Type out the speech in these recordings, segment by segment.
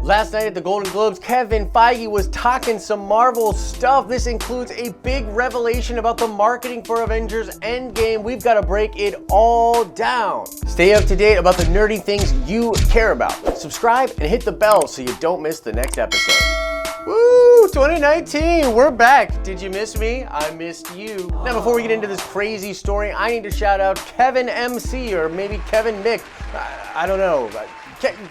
Last night at the Golden Globes, Kevin Feige was talking some Marvel stuff. This includes a big revelation about the marketing for Avengers Endgame. We've got to break it all down. Stay up to date about the nerdy things you care about. Subscribe and hit the bell so you don't miss the next episode. Woo! 2019, we're back. Did you miss me? I missed you. Now, before we get into this crazy story, I need to shout out Kevin MC, or maybe Kevin Mick. I don't know.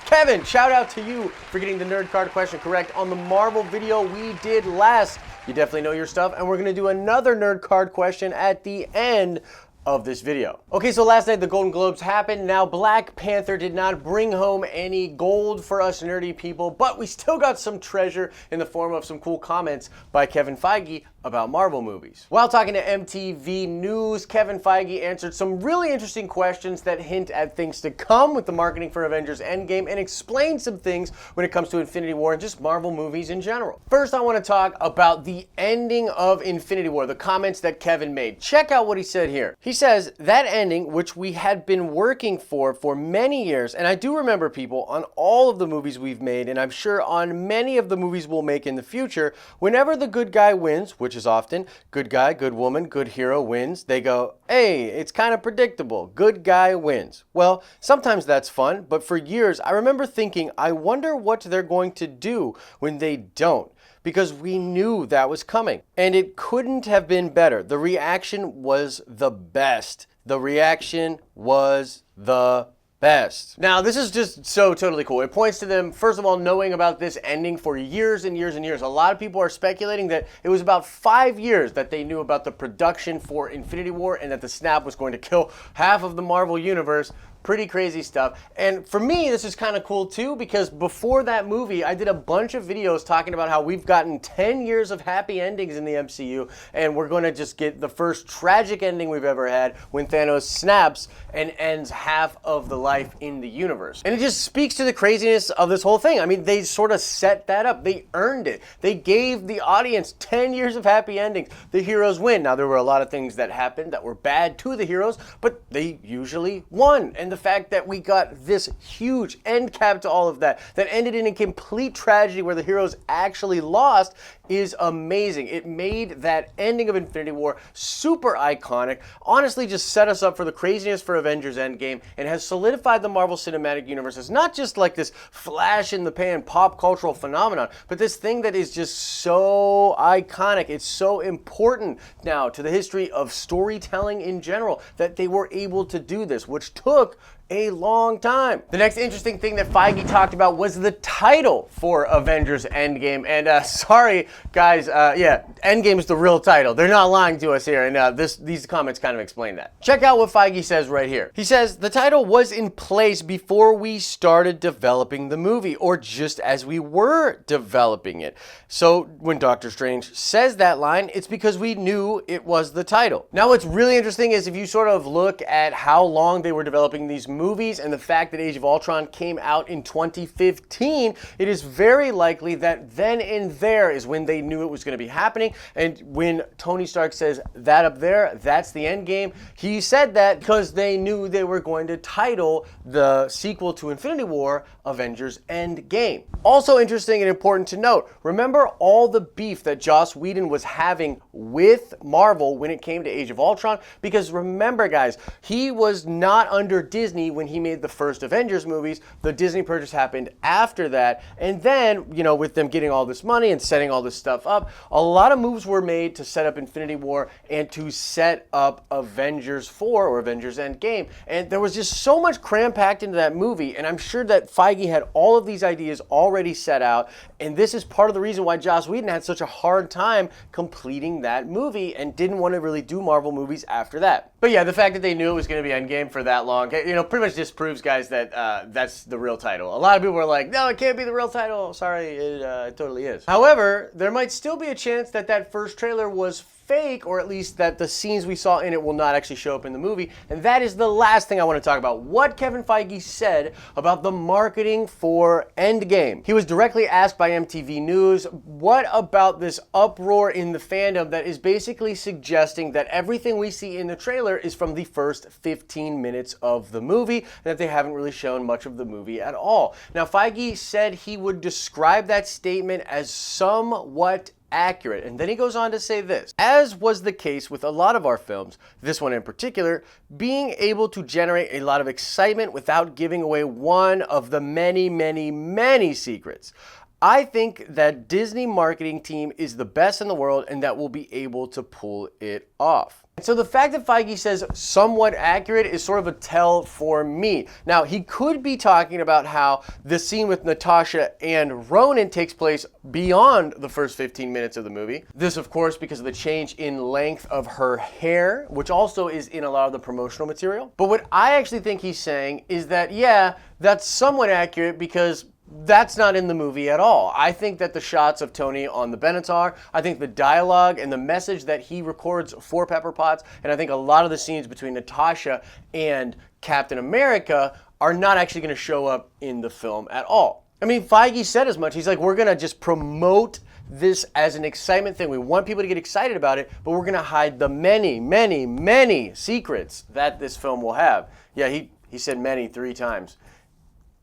Kevin, shout out to you for getting the nerd card question correct on the Marvel video we did last. You definitely know your stuff, and we're gonna do another nerd card question at the end of this video. Okay, so last night the Golden Globes happened. Now, Black Panther did not bring home any gold for us nerdy people, but we still got some treasure in the form of some cool comments by Kevin Feige about Marvel movies. While talking to MTV News, Kevin Feige answered some really interesting questions that hint at things to come with the marketing for Avengers Endgame and explained some things when it comes to Infinity War and just Marvel movies in general. First, I want to talk about the ending of Infinity War, the comments that Kevin made. Check out what he said here. He says, that ending, which we had been working for many years, and I do remember, people, on all of the movies we've made, and I'm sure on many of the movies we'll make in the future, whenever the good guy wins, which is often good guy, good woman, good hero wins, they go, hey, it's kind of predictable. Good guy wins. Well, sometimes that's fun, but for years, I remember thinking, I wonder what they're going to do when they don't, because we knew that was coming. And it couldn't have been better. The reaction was the best. The reaction was the best. Now, this is just so totally cool. It points to them, first of all, knowing about this ending for years and years and years. A lot of people are speculating that it was about 5 years that they knew about the production for Infinity War and that the snap was going to kill half of the Marvel universe. Pretty crazy stuff. And for me, this is kind of cool too, because before that movie, I did a bunch of videos talking about how we've gotten 10 years of happy endings in the MCU, and we're going to just get the first tragic ending we've ever had when Thanos snaps and ends half of the life in the universe. And it just speaks to the craziness of this whole thing. I mean, they sort of set that up. They earned it. They gave the audience 10 years of happy endings. The heroes win. Now, there were a lot of things that happened that were bad to the heroes, but they usually won. And the fact that we got this huge end cap to all of that ended in a complete tragedy where the heroes actually lost is amazing. It made that ending of Infinity War super iconic, honestly just set us up for the craziness for Avengers Endgame, and has solidified the Marvel Cinematic Universe as not just like this flash in the pan pop cultural phenomenon, but this thing that is just so iconic. It's so important now to the history of storytelling in general that they were able to do this, which took a long time. The next interesting thing that Feige talked about was the title for Avengers Endgame. And sorry, guys, yeah, Endgame is the real title. They're not lying to us here, and these comments kind of explain that. Check out what Feige says right here. He says, the title was in place before we started developing the movie, or just as we were developing it. So when Doctor Strange says that line, it's because we knew it was the title. Now, what's really interesting is if you sort of look at how long they were developing these movies and the fact that Age of Ultron came out in 2015, it is very likely that then and there is when they knew it was going to be happening. And when Tony Stark says that up there, that's the end game, he said that because they knew they were going to title the sequel to Infinity War Avengers Endgame. Also interesting and important to note, remember all the beef that Joss Whedon was having with Marvel when it came to Age of Ultron? Because remember, guys, he was not under Disney when he made the first Avengers movies. The Disney purchase happened after that. And then, you know, with them getting all this money and setting all this stuff up, a lot of moves were made to set up Infinity War and to set up Avengers 4 or Avengers Endgame. And there was just so much cram-packed into that movie. And I'm sure that Feige had all of these ideas already set out. And this is part of the reason why Joss Whedon had such a hard time completing that movie and didn't want to really do Marvel movies after that. But yeah, the fact that they knew it was going to be Endgame for that long, you know, pretty much disproves, guys, that that's the real title. A lot of people were like, no, it can't be the real title. Sorry, it totally is. However, there might still be a chance that that first trailer was fake, or at least that the scenes we saw in it will not actually show up in the movie. And that is the last thing I want to talk about. What Kevin Feige said about the marketing for Endgame. He was directly asked by MTV News, what about this uproar in the fandom that is basically suggesting that everything we see in the trailer is from the first 15 minutes of the movie, and that they haven't really shown much of the movie at all. Now, Feige said he would describe that statement as somewhat accurate, and then he goes on to say this: as was the case with a lot of our films, this one in particular, being able to generate a lot of excitement without giving away one of the many secrets. I think that Disney marketing team is the best in the world and that will be able to pull it off. And so the fact that Feige says somewhat accurate is sort of a tell for me. Now, he could be talking about how the scene with Natasha and Ronan takes place beyond the first 15 minutes of the movie. This, of course, because of the change in length of her hair, which also is in a lot of the promotional material. But what I actually think he's saying is that, yeah, that's somewhat accurate because that's not in the movie at all. I think that the shots of Tony on the Benatar, I think the dialogue and the message that he records for Pepper Potts, and I think a lot of the scenes between Natasha and Captain America are not actually going to show up in the film at all. I mean, Feige said as much. He's like, we're going to just promote this as an excitement thing. We want people to get excited about it, but we're going to hide the many secrets that this film will have. Yeah, he said many 3 times.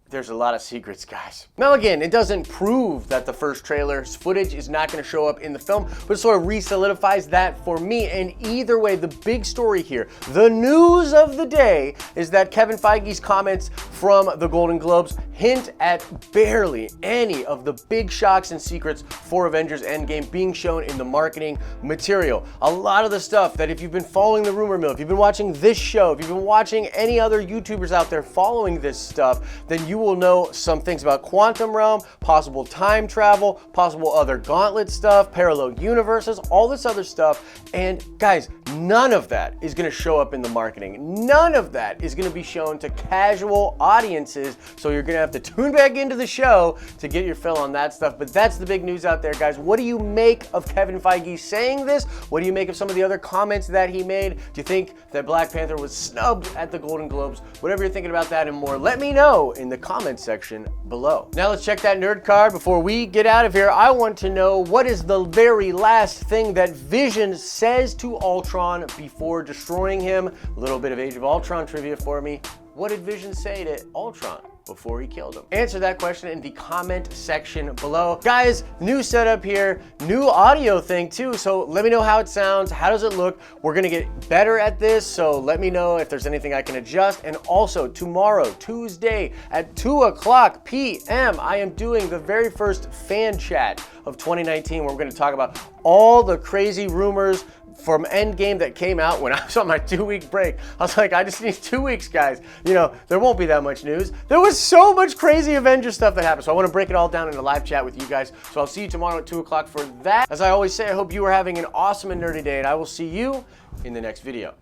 There's a lot of secrets, guys. Now again, it doesn't prove that the first trailer's footage is not going to show up in the film, but it sort of re-solidifies that for me. And either way, the big story here, the news of the day, is that Kevin Feige's comments from the Golden Globes hint at barely any of the big shocks and secrets for Avengers Endgame being shown in the marketing material. A lot of the stuff that, if you've been following the rumor mill, if you've been watching this show, if you've been watching any other YouTubers out there following this stuff, then you will know some things about quantum realm, possible time travel, possible other gauntlet stuff, parallel universes, all this other stuff. And guys, none of that is going to show up in the marketing. None of that is going to be shown to casual audiences. So you're going to have to tune back into the show to get your fill on that stuff. But that's the big news out there, guys. What do you make of Kevin Feige saying this? What do you make of some of the other comments that he made? Do you think that Black Panther was snubbed at the Golden Globes? Whatever you're thinking about that and more, let me know in the comment section below. Now let's check that nerd card. Before we get out of here, I want to know, what is the very last thing that Vision says to Ultron before destroying him? A little bit of Age of Ultron trivia for me. What did Vision say to Ultron before he killed him? Answer that question in the comment section below. Guys, new setup here, new audio thing too, so let me know how it sounds, how does it look? We're gonna get better at this, so let me know if there's anything I can adjust. And also tomorrow, Tuesday at 2:00 p.m., I am doing the very first fan chat of 2019, where we're gonna talk about all the crazy rumors from Endgame that came out when I was on my 2-week break. I was like, I just need 2 weeks, guys. You know, there won't be that much news. There was so much crazy Avengers stuff that happened, so I want to break it all down in a live chat with you guys. So I'll see you tomorrow at 2:00 for that. As I always say, I hope you are having an awesome and nerdy day, and I will see you in the next video.